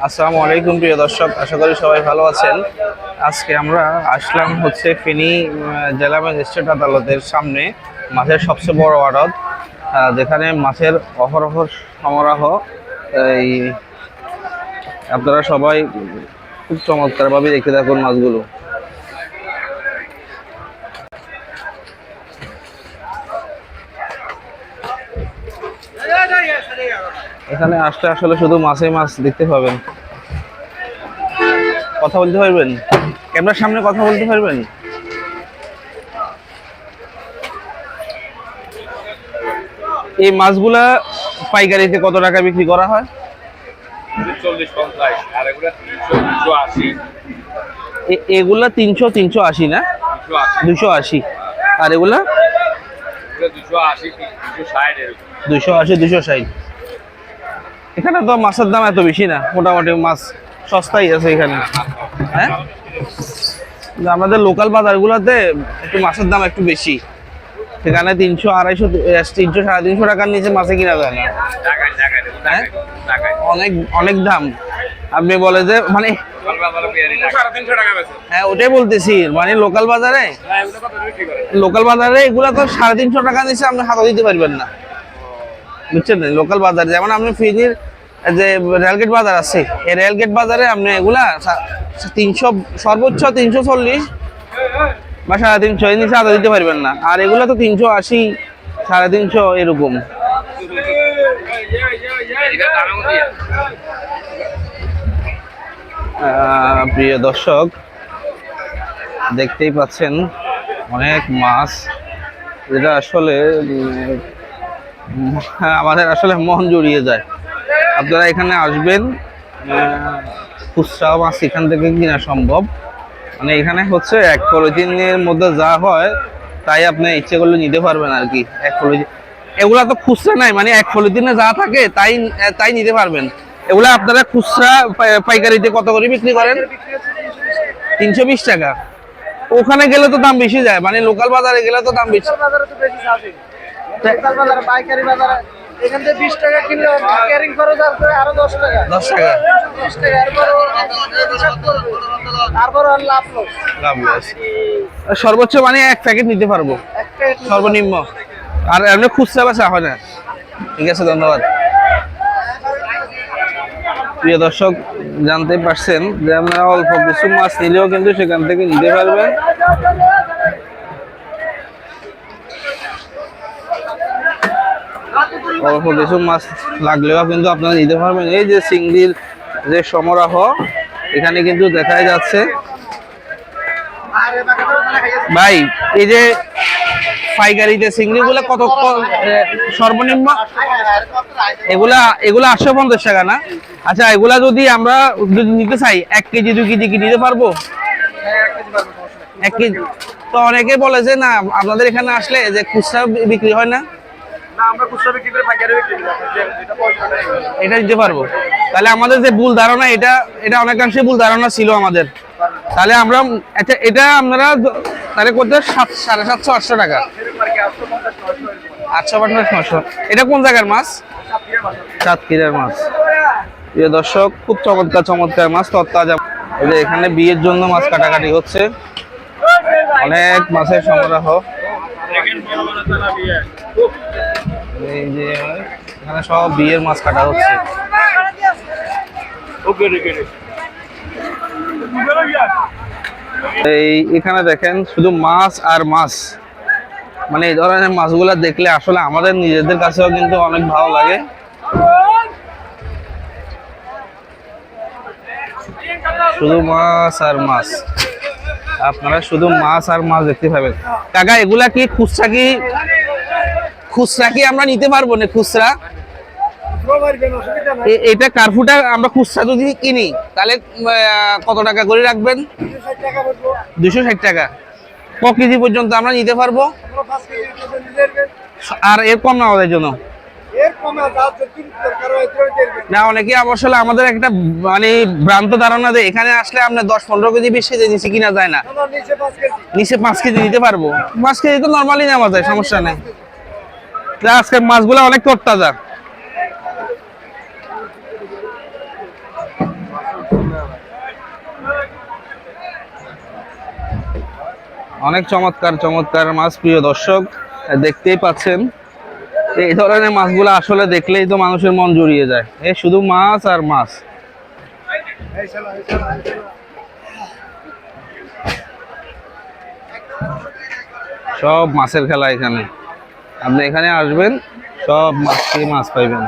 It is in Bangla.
আসসালামু আলাইকুম প্রিয় দর্শক, আশা করি সবাই ভালো আছেন। আজকে আমরা আসলাম হচ্ছে ফেনী জেলা ম্যাজিস্ট্রেট আদালতের সামনে, মাছের সবচেয়ে বড় আড়ত, যেখানে মাছের অহরহ সমারোহ। এই আপনারা সবাই খুব চমৎকারভাবে দেখতে থাকুন মাছগুলো। এখানে আসলে আসলে শুধু মাছে মাছ দেখতে পাবেন। কথা বলতে পারবেন, ক্যামেরার সামনে কথা বলতে পারবেন। এই মাছগুলা পাইকারিতে কত টাকা বিক্রি করা হয়? 40-50 আর এগুলা 300-380। এগুলা 300-380 না? 280। আর এগুলা 280-260। এখানে তো মাছের দাম এত বেশি না, মোটামুটি মাছ সস্তাই আছে এখানে। হ্যাঁ, আমাদের লোকাল বাজারগুলোতে একটু মাছের দাম একটু বেশি। সেখানে 300, 250, 300, 350 টাকার নিচে মাছে কিনা যায় না। হ্যাঁ, অনেক অনেক দাম। আপনি বলে যে মানে হ্যাঁ, ওটাই বলতেছি, মানে লোকাল বাজারে এগুলা তো 350 টাকা নিচে আপনি হাতে দিতে পারবেন না, বুঝছেন? লোকাল বাজার যেমন আপনি ফেনীর যে রেলগেট বাজার আছে, এই রেলগেট বাজারে আপনি এগুলা 300, সর্বোচ্চ 340 বা 350 এর নিচে হাতে দিতে পারবেন না। আর এগুলা তো 380, 350 এরকম। প্রিয় দর্শক, দেখতেই পাচ্ছেন অনেক মাছ, যেটা আসলে আমাদের আসলে মন জুড়িয়ে যায়। আপনারা এখানে আসবেন, খুচরা মাছ এখান থেকে কিনা সম্ভব। মানে এখানে হচ্ছে এক পলিথিনের মধ্যে যা হয় তাই আপনি ইচ্ছে করলে নিতে পারবেন আর কি। এক পলিথিন, এগুলা তো খুচরা নাই, মানে এক পলিথিনে যা থাকে তাই তাই নিতে পারবেন। এগুলা আপনারা খুচরা পাইকারিতে কত করে বিক্রি করেন? 320 টাকা। ওখানে গেলে তো দাম বেশি যায়, মানে লোকাল বাজারে গেলে তো দাম বেশি। পাইকারি বাজারে এখান থেকে 20 টাকা কিনলে ক্যারিং খরচ আছে আরো 10 টাকা। 10 টাকা 20 টাকা তারপর লাভ লস। সর্বোচ্চ মানে এক প্যাকেট নিতে পারবো সর্বনিম্ন, আর এমনি খুচরা বেচা হয় না। ঠিক আছে, ধন্যবাদ। প্রিয় দর্শক, জানতে পারছেন যে আপনারা অল্প কিছু মাছ নিলেও কিন্তু সেখান থেকে নিতে পারবেন। অল্প কিছু মাছ লাগলেও কিন্তু আপনারা নিতে পারবেন। এই যে চিংড়ির যে সমারোহ এখানে কিন্তু দেখাই যাচ্ছে। ভাই, এই যে পাইকারিতে চিংড়িগুলো কত সর্বনিম্ন? এগুলা 850 টাকা না? আচ্ছা, এগুলা যদি আমরা নিতে চাই 1 কেজি 2 কেজি কি নিতে পারবো? 1 কেজি তো অনেকে বলে যে না, আপনাদের এখানে আসলে যে খুচরা বিক্রি হয় না। এটা দিতে পারবো। তাহলে আমাদের যে ভুল ধারণা, এটা অনেকাংশে ভুল ধারণা ছিল আমাদের। তাহলে আমরা এটা আপনারা তাহলে করতে 750-800 টাকা, 850-900। এটা কোন জায়গার মাছ? সাতক্ষীরার মাছ। প্রিয় দর্শক, খুব চমৎকার চমৎকার মাছ, তরতাজা। এই যে এখানে বিয়ের জন্য মাছ কাটাকাটি হচ্ছে, অনেক মাছের সমারোহ। এই যে এখানে সব বিয়ের মাছ কাটা হচ্ছে। এই এখানে দেখেন শুধু মাছ আর মাছ, মানে এই ধরনের মাছগুলা দেখলে আসলে আমাদের নিজেদের কাছেও কিন্তু অনেক ভালো লাগে। শুধু মাছ আর মাছ, আপনারা শুধু মাছ আর মাছ দেখতে পাবেন। কাকা, এগুলা কি খুচরা কি আমরা নিতে পারবো না? খুচরা এটা কার্ফুটা আমরা খুচরা যদি কিনি তাহলে কত টাকা করে রাখবেন? 260 টাকা। ক কেজি পর্যন্ত আমরা নিতে পারবো? আর এর কম না আমাদের জন্য না? অনেকে আসলে আমাদের একটা মানে ভ্রান্ত ধারণা দেয় এখানে আসলে আপনার 10-15 কেজি 20 কেজি নিচে কিনা যায় না। নিচে 5 কেজি নিতে পারবো। 5 কেজি তো নর্মালি নেওয়া যায়, সমস্যা নেই। আজকের মাছগুলো অনেক তরতাজা। অনেক চমৎকার চমৎকার মাছ, প্রিয় দর্শক দেখতেই পাচ্ছেন। এই ধরনের মাছগুলো আসলে দেখলেই তো মানুষের মন জুড়িয়ে যায়। এ শুধু মাছ আর মাছ। সব মাছের খেলা এখানে। আপনি এখানে আসবেন, সব মাছ পাইবেন।